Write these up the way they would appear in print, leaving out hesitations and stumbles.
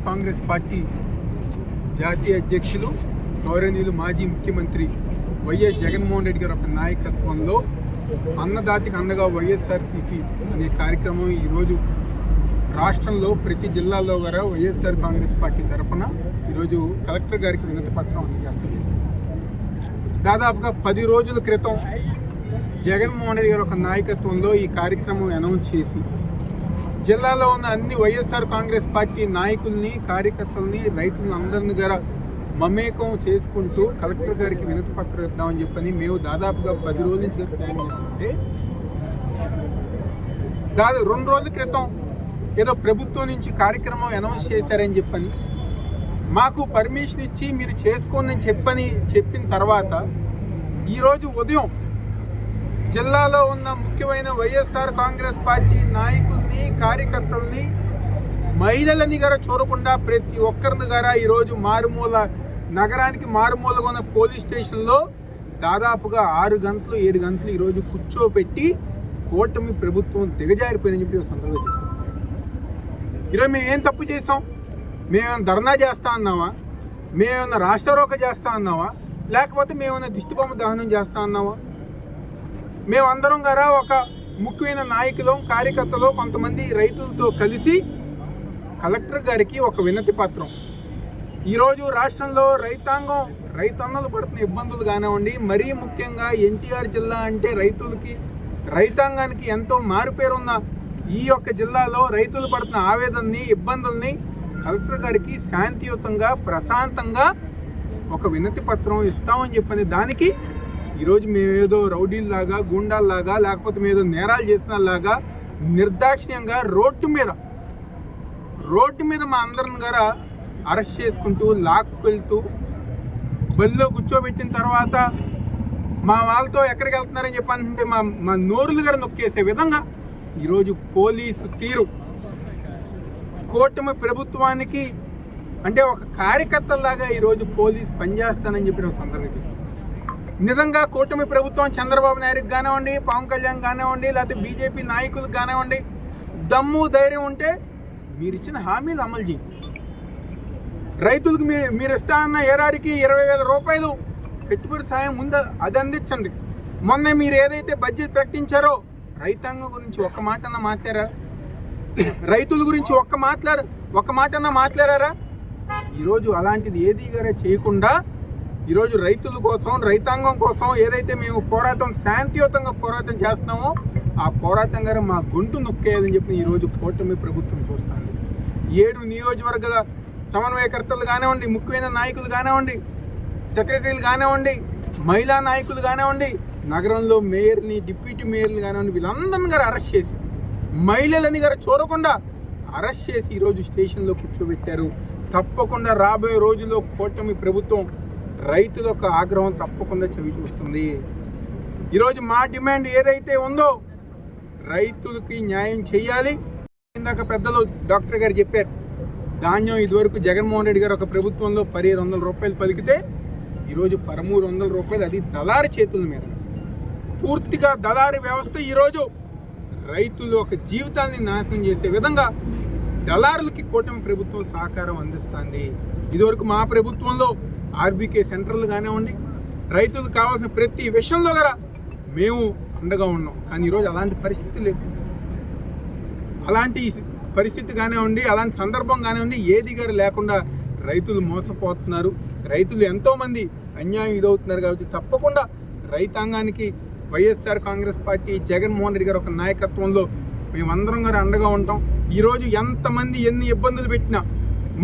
Congress party జాతీయ అధ్యక్షులు గౌరవనీయులు మాజీ ముఖ్యమంత్రి వైఎస్ జగన్మోహన్ రెడ్డి గారి నాయకత్వంలో అన్నదాతకి అండగా వైఎస్ఆర్సీపీ అనే కార్యక్రమం ఈరోజు రాష్ట్రంలో ప్రతి జిల్లాలో కూడా వైఎస్ఆర్ కాంగ్రెస్ పార్టీ తరఫున ఈరోజు కలెక్టర్ గారికి వినతి పత్రం అందజేస్తుంది. దాదాపుగా 10 రోజుల క్రితం జగన్మోహన్ రెడ్డి గారి నాయకత్వంలో ఈ కార్యక్రమం అనౌన్స్ చేసి జిల్లాలో ఉన్న అన్ని వైఎస్ఆర్ కాంగ్రెస్ పార్టీ నాయకుల్ని, కార్యకర్తల్ని, రైతులను అందరిని గారా మమేకం చేసుకుంటూ కలెక్టర్ గారికి వినతి పత్రం ఇద్దామని చెప్పని మేము దాదాపుగా 10 రోజుల నుంచి ప్లాన్ చేసుకుంటే 2 రోజుల క్రితం ఏదో ప్రభుత్వం నుంచి కార్యక్రమం అనౌన్స్ చేశారని చెప్పని మాకు పర్మిషన్ ఇచ్చి మీరు చేసుకోండి అని చెప్పిన తర్వాత ఈరోజు ఉదయం జిల్లాలో ఉన్న ముఖ్యమైన వైఎస్ఆర్ కాంగ్రెస్ పార్టీ నాయకుల్ని, కార్యకర్తల్ని, మహిళలని గారా చూడకుండా ప్రతి ఒక్కరిని గారా ఈరోజు నగరానికి మారుమూలగా ఉన్న పోలీస్ స్టేషన్లో దాదాపుగా 6 గంటలు 7 గంటలు ఈరోజు కూర్చోపెట్టి కూటమి ప్రభుత్వం దిగజారిపోయిందని చెప్పి సందర్భంగా ఈరోజు మేము ఏం తప్పు చేసాం? మేమేమైనా ధర్నా చేస్తా అన్నావా? మేమేమైనా రాష్ట్రారోక చేస్తా అన్నావా? లేకపోతే మేమేమైనా దిష్టిబొమ్మ దహనం చేస్తా అన్నావా? మేమందరం గారా ఒక ముఖ్యమైన నాయకులు, కార్యకర్తలు, కొంతమంది రైతులతో కలిసి కలెక్టర్ గారికి ఒక వినతి పత్రం ఈరోజు రాష్ట్రంలో రైతన్నలు పడుతున్న ఇబ్బందులు కానివ్వండి, మరీ ముఖ్యంగా ఎన్టీఆర్ జిల్లా అంటే రైతాంగానికి ఎంతో మారుపేరున్న ఈ యొక్క జిల్లాలో రైతులు పడుతున్న ఆవేదనని, ఇబ్బందుల్ని కలెక్టర్ గారికి శాంతియుతంగా, ప్రశాంతంగా ఒక వినతి పత్రం ఇస్తామని చెప్పని దానికి ఈరోజు మేమేదో రౌడీల్లాగా, గూండాల్లాగా, లేకపోతే మేమేదో నేరాలు చేసినలాగా నిర్దాక్షిణ్యంగా రోడ్డు మీద మా అందరిని గారా అరెస్ట్ చేసుకుంటూ లాక్కెళ్తూ బరిలో కూర్చోబెట్టిన తర్వాత మా వాళ్ళతో ఎక్కడికి వెళ్తున్నారని చెప్పంటే మా నోరులు గారు నొక్కేసే విధంగా ఈరోజు పోలీసు తీరు కూటమి ప్రభుత్వానికి అంటే ఒక కార్యకర్తలాగా ఈరోజు పోలీసు పనిచేస్తానని చెప్పిన సందర్భం. నిజంగా కూటమి ప్రభుత్వం చంద్రబాబు నాయుడుకి కానివ్వండి, పవన్ కళ్యాణ్ కానివ్వండి, లేకపోతే బీజేపీ నాయకులకు కానివ్వండి దమ్ము ధైర్యం ఉంటే మీరు ఇచ్చిన హామీలు అమలు చేయండి. రైతులకు మీరు ఇస్తా అన్న ఏడాదికి 20,000 రూపాయలు పెట్టుబడి సాయం ముందు అది అందించండి. మొన్న మీరు ఏదైతే బడ్జెట్ ప్రకటించారో రైతాంగం గురించి ఒక్క మాట అన్నా మాట్లాడారా? రైతుల గురించి ఒక్క మాట అన్నా మాట్లాడారా? ఈరోజు అలాంటిది ఏది గారే చేయకుండా ఈరోజు రైతుల కోసం, రైతాంగం కోసం ఏదైతే మేము శాంతియుతంగా పోరాటం చేస్తున్నామో ఆ పోరాటం గారు మా గొంతు నొక్కేయాలని చెప్పి ఈరోజు కూటమి ప్రభుత్వం చూస్తుంది. 7 నియోజకవర్గాల సమన్వయకర్తలు కానివ్వండి, ముఖ్యమైన నాయకులు కానివ్వండి, సెక్రటరీలు కానివ్వండి, మహిళా నాయకులు కానివ్వండి, నగరంలో మేయర్ని, డిప్యూటీ మేయర్లు కానివ్వండి, వీళ్ళందరినీ గారు అరెస్ట్ చేసి మహిళలని గారు చూడకుండా అరెస్ట్ చేసి ఈరోజు స్టేషన్లో కూర్చోబెట్టారు. తప్పకుండా రాబోయే రోజుల్లో కూటమి ప్రభుత్వం రైతుల యొక్క ఆగ్రహం తప్పకుండా చవి చూస్తుంది. ఈరోజు మా డిమాండ్ ఏదైతే ఉందో రైతులకి న్యాయం చేయాలి. ఇందాక పెద్దలు డాక్టర్ గారు చెప్పారు, ధాన్యం ఇదివరకు జగన్మోహన్ రెడ్డి గారు ఒక ప్రభుత్వంలో 1,500 రూపాయలు పలికితే ఈరోజు 1,300 రూపాయలు, అది దళారి చేతుల మీద. పూర్తిగా దళారి వ్యవస్థ ఈరోజు రైతులు ఒక జీవితాన్ని నాశనం చేసే విధంగా దళారులకి కూటమి ప్రభుత్వం సహకారం అందిస్తుంది. ఇదివరకు మా ప్రభుత్వంలో ఆర్బీకే సెంటర్లు కానివ్వండి, రైతులకు కావాల్సిన ప్రతి విషయంలో కూడా మేము అండగా ఉన్నాం. కానీ ఈరోజు అలాంటి పరిస్థితి లేదు. అలాంటి పరిస్థితి కానివ్వండి, అలాంటి సందర్భం కానివ్వండి, ఏది గారు లేకుండా రైతులు మోసపోతున్నారు. రైతులు ఎంతోమంది అన్యాయం ఇదవుతున్నారు. కాబట్టి తప్పకుండా రైతాంగానికి వైఎస్ఆర్ కాంగ్రెస్ పార్టీ జగన్మోహన్ రెడ్డి గారు ఒక నాయకత్వంలో మేమందరం గారు అండగా ఉంటాం. ఈరోజు ఎంతమంది ఎన్ని ఇబ్బందులు పెట్టినా,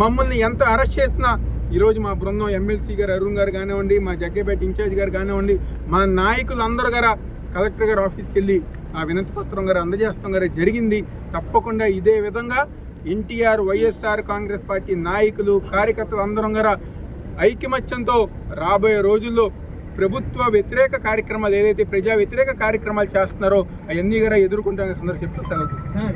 మమ్మల్ని ఎంత అరెస్ట్ చేసినా ఈరోజు మా బృందం ఎమ్మెల్సీ గారు అరుణ్ గారు కానివ్వండి, మా జగ్గేపేట ఇన్ఛార్జ్ గారు కానివ్వండి, మా నాయకులు అందరూ గారా కలెక్టర్ గారు ఆఫీస్కి వెళ్ళి ఆ వినతి పత్రం గారు అందజేస్తాం గారు జరిగింది. తప్పకుండా ఇదే విధంగా ఎన్టీఆర్, వైఎస్ఆర్ కాంగ్రెస్ పార్టీ నాయకులు, కార్యకర్తలు అందరం గారా ఐకమత్యంతో రాబోయే రోజుల్లో ప్రభుత్వ వ్యతిరేక కార్యక్రమాలు ఏదైతే ప్రజా వ్యతిరేక కార్యక్రమాలు చేస్తున్నారో అవన్నీ గారా ఎదుర్కొంటామని చెప్తూ సెలవు తీసుకుంటాం.